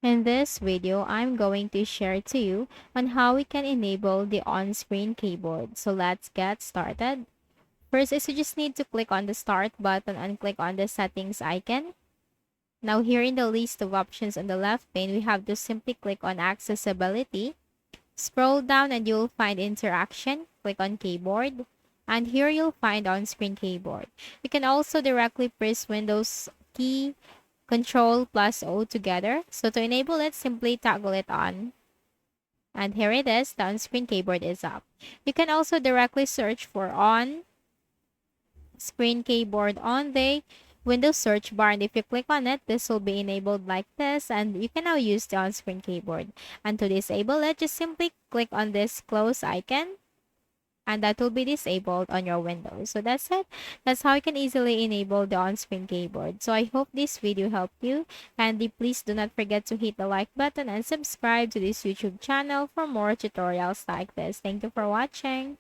In this video, I'm going to share to you on how we can enable the on-screen keyboard. So let's get started. First is you just need to click on the start button and click on the settings icon. Now here in the list of options on the left pane, we have to simply click on accessibility. Scroll down and you'll find interaction. Click on keyboard. And here you'll find on-screen keyboard. You can also directly press Windows key Control plus O together. So to enable it, simply toggle it on. And here it is, the on-screen keyboard is up. You can also directly search for on-screen keyboard on the Windows search bar. And if you click on it, this will be enabled like this. And you can now use the on-screen keyboard. And to disable it, just simply click on this close icon, and that will be disabled on your Windows. So that's it. That's how you can easily enable the on-screen keyboard. So I hope this video helped you, and please do not forget to hit the like button and subscribe to this YouTube channel for more tutorials like this. Thank you for watching.